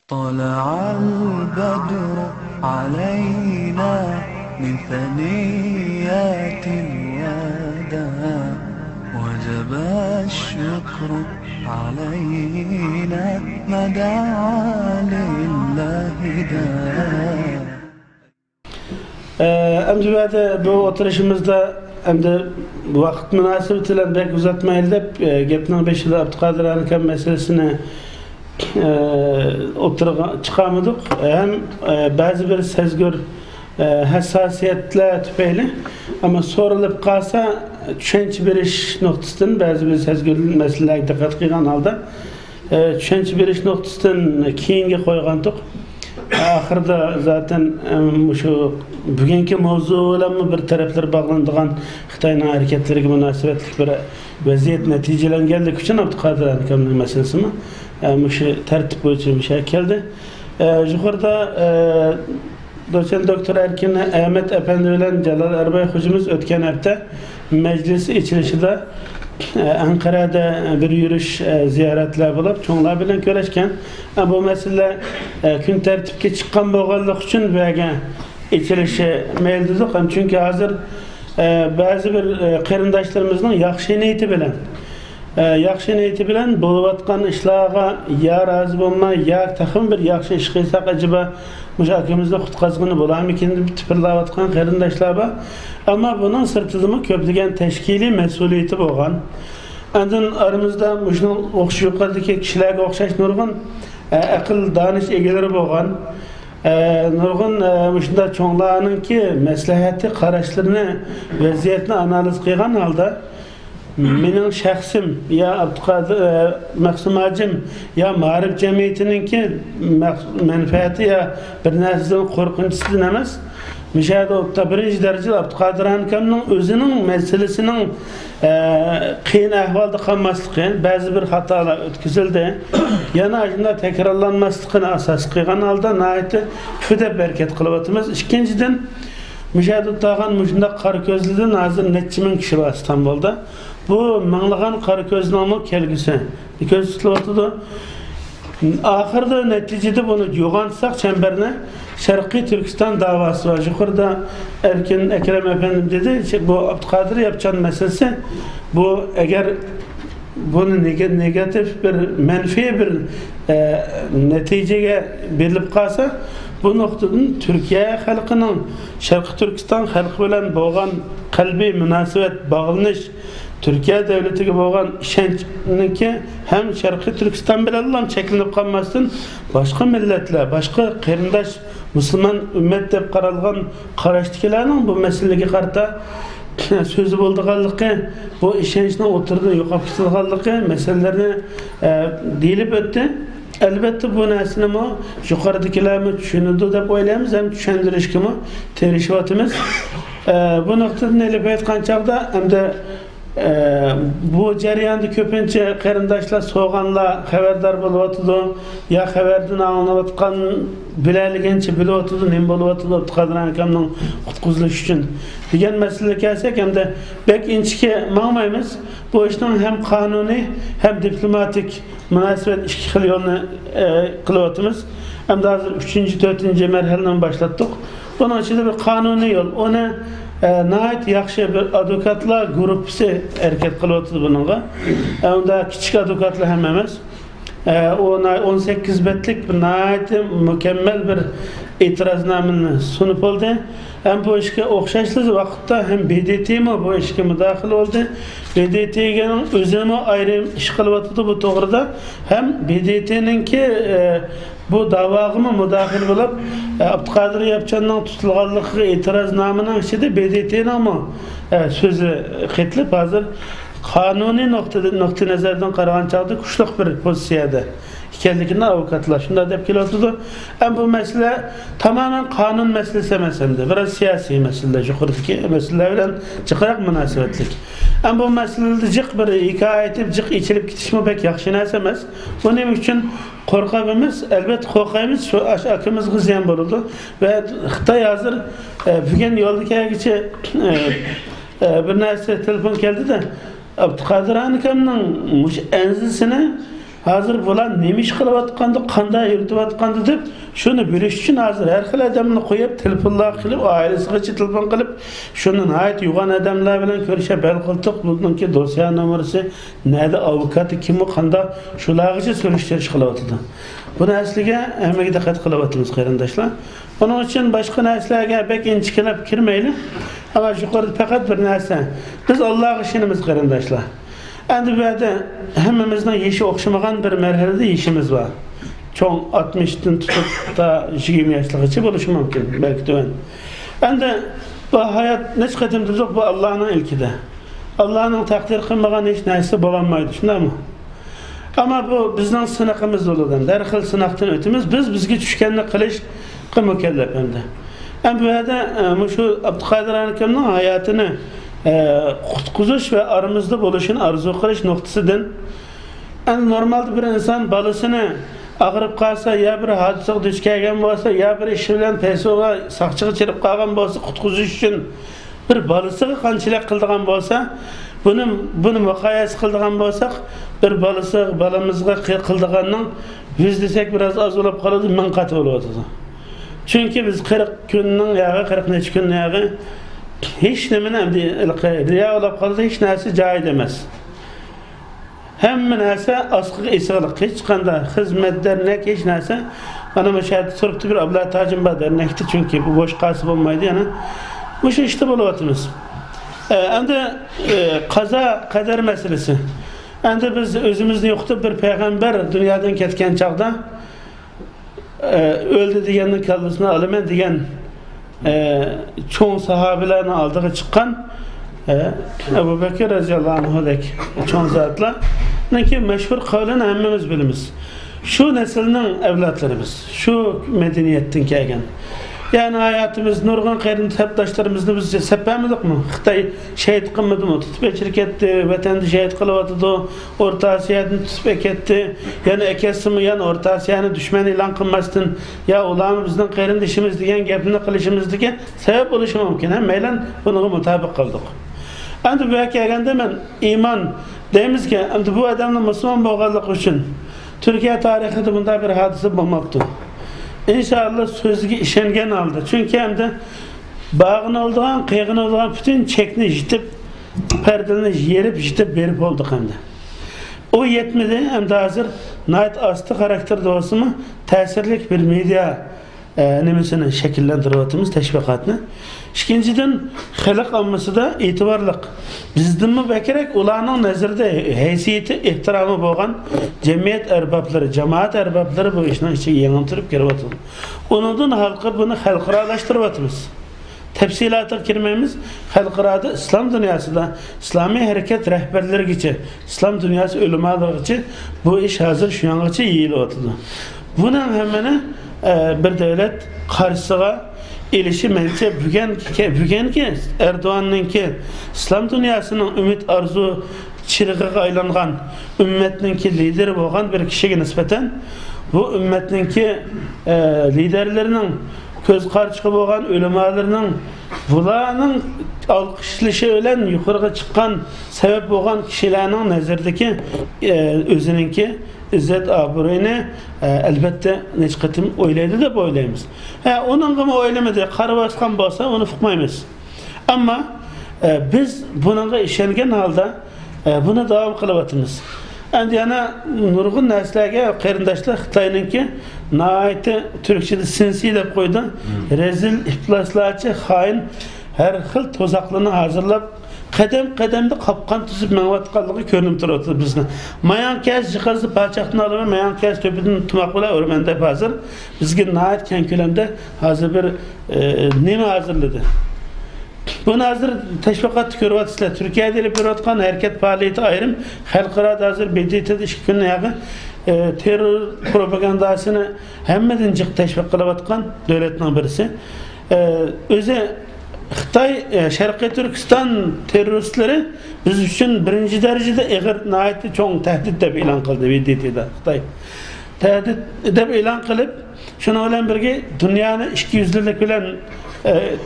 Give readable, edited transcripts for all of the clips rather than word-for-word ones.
طلع البدر علينا من ثنيات الوداع وجب الشكر علينا ما دعا لله داع. Amcıbade bu oturuşumuzda bu vakit münasebetiyle pek uzatmayız dep gepning beşide Abdülkadir Hanikam meselesini çıkamadık. Hem bazı bir sezgör hassasiyetler tüpeyli ama sorulup kalsa düşünce beriş noktasından bazı bir sezgör meselelerine dikkat kıygan halda düşünce beriş noktasından keyinge koygandık. Ahırda zaten şu bugünkü mevzu bilen bir taraflar bağlandığan Xitayning hareketleriga münasebetlik bir vaziyet neticelerine geldik için Abdülkadir Hanikamning meselesi mi? Şu tertip boyunca bir şey geldi. Yukarıda doçent doktor Erkin Ahmet Efendi bilen Celal Erbay hocamız ötken hafta meclisi içilişinde Ankara'da bir yürüyüş ziyaretler bulup çoğunlar bilen görüşken bu mesele gün tertipke çıkan boğallık için veya içilişe meyildidik. Çünkü hazır bazı bir kırındaşlarımızın yakşı niyeti bilen yaxşı niyeti bilen buluvatkan işlağa ya razı olma ya takım bir yaxşı iş kıysak acaba müşakimizde kutkazgını bulam ikinci bir tıpırlavatkan kırındaşlar ama bunun sırtızımı köplügen teşkili mesuliyeti boğan andın aramızda müşnun okşu yukarıdaki kişilerge okşaş nurgun akıl danış egeleri boğan nurgun müşnda çoğunlarının ki meslahati karaşlarını vaziyetini analiz kıygan halda benim şahsım ya Abdülkadir Maksum Hacım ya Mağrib Cemiyeti'nin ki menfaati ya bir nesizden korkunçsuz demez. Müşahede olukta birinci derecede Abdülkadir Hanikam'ın özünün meselesinin kıyın ahvalda kalmaslığı bazı bir hatalar ötküzüldü. Yana acında tekrarlanmaslıqını asas kıygan halda nahiyeti füde bereket kılıbatımız. İkinciden müşahede tağın müşahede Karagözlü'den hazır netçimin kişi var İstanbul'da. Bu manlıgan Karagözlü'nün kelgisi. Bir göz tutulatıdı. Ahırda neticede bunu yoğansak çemberine Şarkı Türkistan davası var. Yukarıda Erkin Ekrem Efendim dedi. Bu Abdülkadir yapacağın meselesi bu eğer bunu negatif bir menfi bir neticeye verilip kalsa bu noktadan Türkiye halkının Şarkı Türkistan halkı bilen boğan kalbi münasebet bağlanış Türkiye devletiga bo'lgan ishonchninki hem Şarkı Türkistan bilan ham cheklanib qolmasdan boshqa millatlar, boshqa qarindosh musulmon ummat deb qaralgan qarashdikilarning bu masalaga qarata so'zi bo'lganligi, bu ishonchning o'tirdi yo'qolib ketganligi masalalarni deyilib o'tdi. Elbette bu narsani yuqoridagilarni tushunadi deb o'ylaymiz, ham tushuntirishga tirishayotimiz. Bu noktada elib aytgan chog'da hamda bu jarayonda ko'pincha qarindoshlar so'g'anlar xabardor bo'lyotdi ya xabardan anglayotgan bilaligancha bo'lyotdi nima bo'lyotdi Abdülkadir Hanikamning qutquzilishi uchun degan masalaga kelsak hamda bek inchga mangmaymiz bu ishning hem qonuniy hem diplomatik munosabat ikki xil yo'lni qilyapmiz hamda hozir 3-4 marhaladan boshlatdik bunun ichida bir qonuniy yo'l uni nəhayət yaxşı bir advokatlar qrupsi hərəkət qılıbdı bununla. Onda kiçik advokatlar hem emas. 18 betlik bir nəhayət mükemmel bir itirazname'ni sunup oldu. Hem bu işe oxşaşlı vaxtda hem BDT mi bu işe müdahil oldu. BDT'nin özünü ayrı iş qılıbdı bu doğruda. Hem BDT'nin ki bu davağıma müdahil olup Abdülkadir yapacağından tutulganlığı itirazname'nin içinde BDT'nin ama sözü qitlip hazır kanuni nokta nazardan qaragan çağda kuşluq bir pozisiyada ikenligini avukatlar şunda dep kelotdu. Hem bu mesele tamamen kanun meselesi emasdi. Biraz siyasi mesele, yuqoridagi meseleler bilan jiqroq munosabatlik. Hem bu meselede jiq bir hikoya aytib, jiq ichilib ketishmi pek yaxshi narsa emas. Buning uchun qo'rqamiz, albatta qo'rqamiz, shu akimizga ziyon bo'ladi va Xitoy hozir bugun yo'ldagicha bir narsa telefon keldi-da Abdülkadir Hanikamning mush anzisini Hazır bulan nemiş kılıvatkandı, kanda yürütüvatkandı deb, şunu biliş için hazır her xil adamını koyup, telefonlar kılıp, ailesiga telefon kılıp, şunun ait yugan adamlar bilen görüşe bel kıltık, bununki dosya numarası, neydi avukatı, kimi kanda, şulağıcı sürüştürüş kılıvatıdı. Bu neslige emeği dikkat kılıvatımız kıyrandaşlar. Onun için başka neslige pek inçikilip girmeyli, ama yukarıda fakat bir nesle. Biz Allah'a işinimiz kıyrandaşlar. Endi böyle hemimizden yeşi okşamagan bir merhalede yeşimiz var. Çoğun 60'dan tutup da 20 yaşlıqacha buluşu mümkün belki de. Endi bu hayat neç qatimdir yo'q, bu Allah'ın ilkide. Allah'ın takdir qilmagan hech narsa bo'lamaydi, shundaymi? Ama bu bizning sınaqimiz bo'ladi. Har xil sınaqdan o'tamiz. Biz bizga tushganni qilish mukallaf endi. Endi bu yerda shu Abduqodir akamning hayotini qutquzish ve aramızda bo'lishini arzu qilish nuqtasidan normalde bir inson bolasini ag'rib qolsa, ya bir hodisaga duch kelgan bo'lsa, ya bir ish bilan paysoga saqchiga chirib qolgan bo'lsa, qutqizish uchun bir bolasiga qanchalik qildigan bo'lsa, buni muqayas qildigan bo'lsak, bir bolamizga qildiganning 100 desak biraz az bo'lib qoladi, 1000 qat bo'ladi. Chunki biz 40 kunning yog'i, 40 necha kunning yog'i hiç nemine riya olab qolsa hiç narsa joyida emas. Hamma narsa asqiga esiqliq, hech qanday xizmat dernek hech narsa. Mana bu yerda turibdi bir Abdulla Tajimba dernekdi, chunki bu bo'sh qasib bo'lmaydi, yana o'sha ishda bo'lyapmiz. Endi qazo qadar masalasi. Endi biz o'zimizni yo'qotib bir payg'ambar dunyodan ketgan chaqda o'ldi deganning kallasini olaman degan çoğun sahabilerini aldığı çıkan Ebu Bekir radıyallahu anh'dek çoğun zatlar ki meşhur kavlini hemmimiz bilimiz. Şu neslinin evlatlarımız, şu medeniyetten kelgen. Yani hayatımız nurgun kayrin heptaşlarımızda biz seppemedik mi? Xitay şehit kılmadı mı? Tutup eçirik etti, vatanda şehit kılıvatıdı, Orta Asya'dan tutup etti. Yani ekesimi, yani Orta Asya'nı düşman ilan kılmasın. Ya ulamımızdan kayrin dişimiz diyen, gepini kılışımız diyen sebep oluşu mümkün. Hem meylen bunu mutabık kıldık. Endi bu kelgende men iman deymiz ki, endi bu adamın Müslüman boğazlık için Türkiye tarihinde bunda bir hadise bulmaktı. İnşallah sözüge işengen aldı. Çünkü hem de bağın olduğun, kıyığın olduğun bütün çekini jitip, perdelerini yerip jitip berip olduk hem de. O yetmedi, hem de hazır nait astı karakter doğası mı tesirlik bir medya nemesini şekillendiriyatımız, teşvikatını. İkinciden, halk amması da itibarlık. Bizden mi bekerek ulanın nezirde heysiyeti, ihtiramı boğan cemiyet erbapları, cemaat erbapları bu işin içi yanıltırıp giriyatımız. Onundan halkı bunu halkıralaştıriyatımız. Tefsilatı kirmemiz halkırada İslam dünyasında İslami hareket rehberleri geçi, İslam dünyası ölümaları geçi bu iş hazır şu an geçi iyiliyordu. Bunun hemen bir devlet karşısına ilişimence bügen ki Erdoğan'ın ki İslam dünyasının ümit arzu çırığa aylangan ümmetinin ki lideri olan bir kişiye nispeten bu ümmetinin ki liderlerinin köz karşıqı bolgan ölümalarının bularning alqışlışı ölen yukarıga çıkan sebep bolgan kişilerinin nazardaki özününki izzet aburuyunu elbette neç qatim oylaydı da oylaymiz. Onun gibi oylamadı, qarı basqan bolsa onu fuqmaymiz. Ama biz bununla işengen halda buna devam kılıvatımız. Endi yana nurgun neslerge qarindaşlar Xitayninki naiti Türkçe'de sinsi deb qo'ydi. Rezil, iflaslarchi, hain her xil tozaqlarni hazırlab qadam-qadamda qapqan tuzib menayotganligi ko'rinib turibdi bizni. Mayankaz jiqazi parchaqni olaman, mayankaz to'pidan tumoq bilan o'rmanda hozir bizga nait keng ko'lamda hozir bir nima hazırladi. Bunu hazır teşviqat ko'ryapsizlar. Turkiyada ilib berayotgan hareket faaliyeti ayrım, xalqaro hazır BDT'de 2 kun yağı terör propagandasını hammadan jiq teşviq qilayotgan davlatning birisi. O'zi Xitoy Sharqiy Turkiston terroristleri biz uchun birinchi darajada ig'ir nihoyatda cho'ng tahdid deb e'lon qildi BDT'da. Xitoy tahdid deb e'lon qilib, shuni bilan birga dunyoni 200'lik bilan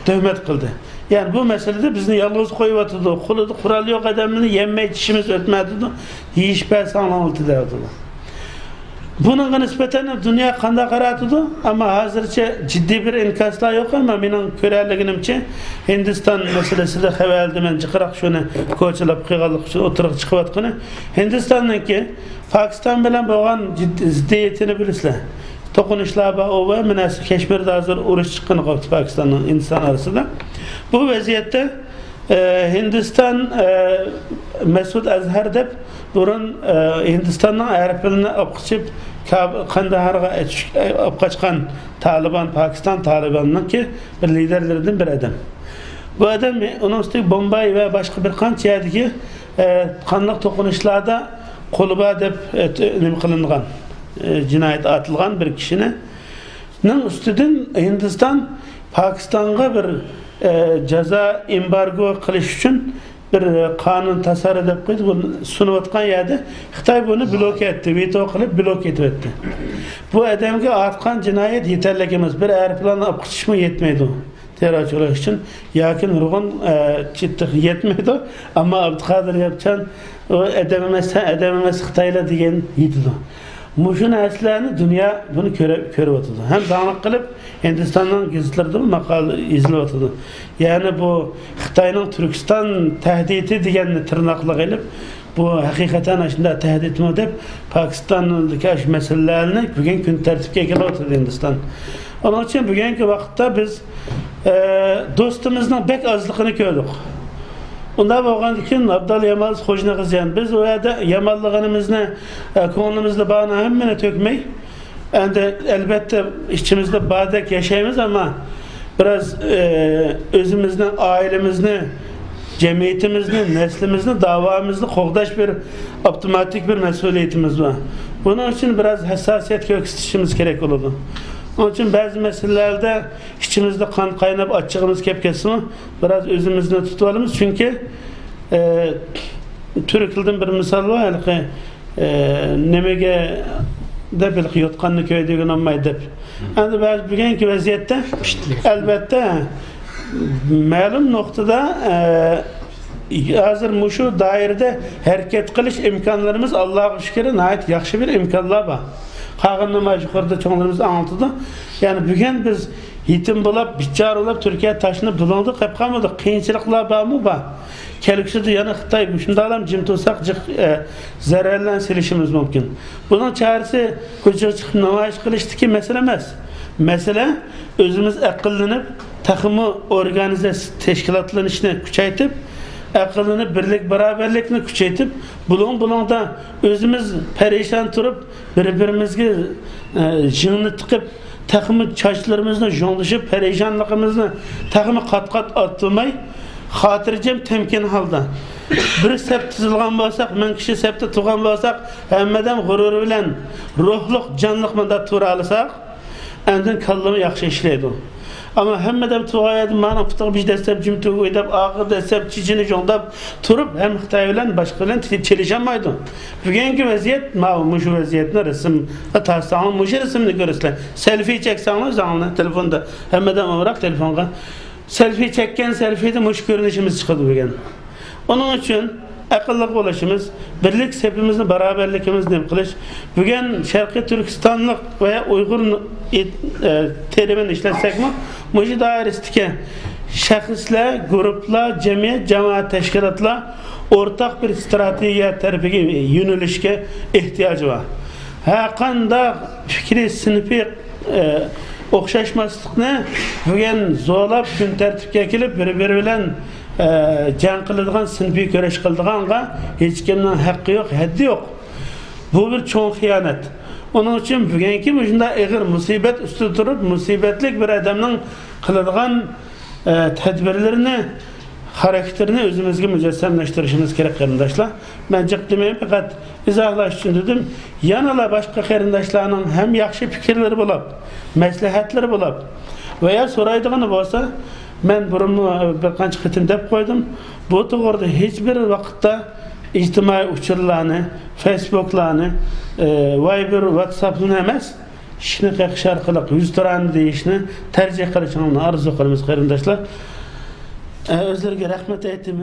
tuhmat qildi. Yani bu meselede bizni yalnız koyuvatıdı, kuralı yok adamını yenmeye çişimiz ötmediği, hiç ben sanıldı derdi. Bununla nispeten dünya kanda karatıdı ama hazırca ciddi bir inkaslar yok ama benim körerliginimce Hindistan meselesi de heveldi men çıkarak şunu koçalap kıygalık oturup çıkıvatkanı Hindistan'daki Pakistan bilen boğan ciddiyetini bilirler. Tokunuşlar bağ o ve münasır Keşmir'de hazır uğraş çıkkını koptu Pakistan'ın Hindistan arasında. Bu vaziyette Hindistan Mesud Azhar deb burun Hindistan'dan Araplarını okuçup Kandahar'a kaçkan Taliban, Pakistan Taliban'ın ki bir liderlerinden bir adam. Bu adam onun üstü Bombay ve başka bir kanç yerdeki kanlık tokunuşlarda koluba deb kılıngan cinayet atılgan bir kişinin üstüden Hindistan Pakistan'a bir ceza embargo kılış için bir kanun tasarruf edip koydu. Bunu sunuvatkan yerde Xitay bunu bloke etti. Veto kılıp bloke etti. Bu adamga artkan cinayet yeterlikimiz. Bir aeroplanla apkışma yetmeydi o. Terörçüler için. Yakin ruğun çıttık yetmeydi o. Ama Abdülkadir yapacağın o edememez Xitayla diyen yedi o. Muşun əslərini dünya bunu körüp oturdu. Hem dağınıq kılıp Hindistan'dan gizlirdi makal izli oturdu. Yani bu Xitay'nın Türkistan tehdidi diyenini tırnaklık edip bu hakikaten aslında tehdit mi deyip Pakistan'daki aş meselelerini bugün gün tertipke gelip oturdu Hindistan. Onun için bugünkü vakitte biz dostumuzun pek azlıkını gördük. Onda boğan için Abdal Yamal hoşuna kızyan. Biz o yerde Yamallığımızı konumuzla bağına hemmine tökmeyi. Yani elbette içimizde badek yaşayımız ama biraz özümüzden, ailemizden, cemiyetimizden, neslimizden, davamızda kokdaş bir optimatik bir mesuliyetimiz var. Bunun için biraz hassasiyet gösterişimiz gerek olurdu. Onun için bazı meselelerde içimizde kan kaynap açığımız kepkesini biraz özümüzden tutalımız. Çünkü Türk'ülden bir misal var. Nemege de belki yotkanlı köyde günanmayı deyip. Yani bugünkü vaziyette elbette malum noktada hazır muşu dairede hareket kılış imkanlarımız Allah'a şükür nayet yaxşı bir imkanlar var. Kağınlama yukarıda çoğunlarımız anlatıdı. Yani bugün biz yetim bulup, biçar olup Türkiye taşınıp bulandık, hep kalmadık. Kıyınçılıklar var mı var? Keliksi de yani Xitay, şimdi alam cim tutsak zararlan silişimiz mümkün. Bunun çaresi küçük çıkıp namayiş kılıştı ki mesele emas. Mesele özümüz akıllanıp, takımı organize teşkilatlanışını küçeytip, akılını birlik beraberlikini küçeytip bulun da özümüz perişan durup birbirimizge jığını tıkıp takımı çaşlarımızla jonlaşıp perişanlığımızla takımı kat atılmay hatırcam temkin halda bir sept tuzulgan bolsak men kişi septe tuğan bolsak hemmeden gurur bilen ruhluk canlıq mında tura alsak endin kallımı yaxşı işleydi. Ama hemmeden tuğayadım bana pıtığı bir desep cimtuğu edip ağır desep çiçini jondap turup hem Xitay bilen başka bilen çelişemaydı. Bugünkü vaziyet muşu vaziyetine resim atarsanız muşu resimini görürsün. Selfie çeksanız zanlı telefonda hemmeden olarak telefonga selfie çekken selfie'de muş görünüşümüz çıkıyordu bugün. Onun için akıllı oluşumuz, birlik sepimizde beraberlikimizni kılış. Bugün Şarkı Türkistanlık veya Uygur terimini işletsek mi? Muşu dairesindeki şahıslar, gruplar, cemiyet, cemaat teşkilatlar ortak bir stratejiye tarafiga yönelişke ihtiyacı var. Hakkında fikri sınıfı okşaşmaslıkını bugün zorlap gün tertipke kelip biri bilen can kıldıgan sınıfı köreş kıldıganға hiç kimden hakkı yok, haddi yok. Bu bir çoğun hıyanet. Onun için bugünkü müşunda eğer musibet üstü durup musibetlik bir adamın kıldıgan tedbirlerini hareketlerini özümüzge mücessemleştirişimiz gerek kardeşler. Ben cıktımayım fakat izahlaş için dedim. Yanala başka kardeşlerinin hem yaxşı fikirleri bulup, meslehatleri bulup veya soraydığını olsa ben bunu birkaç kıtım dep koydum. Bu doğruda hiçbir vakitte ictimai uçurlarını, Facebook'larını, Viber, WhatsApp'ını emez. İşini kakışar kılık, 100 liranı deyişini tercih kılışını arzu kılımız kardeşler. Özlerge rahmet ettim.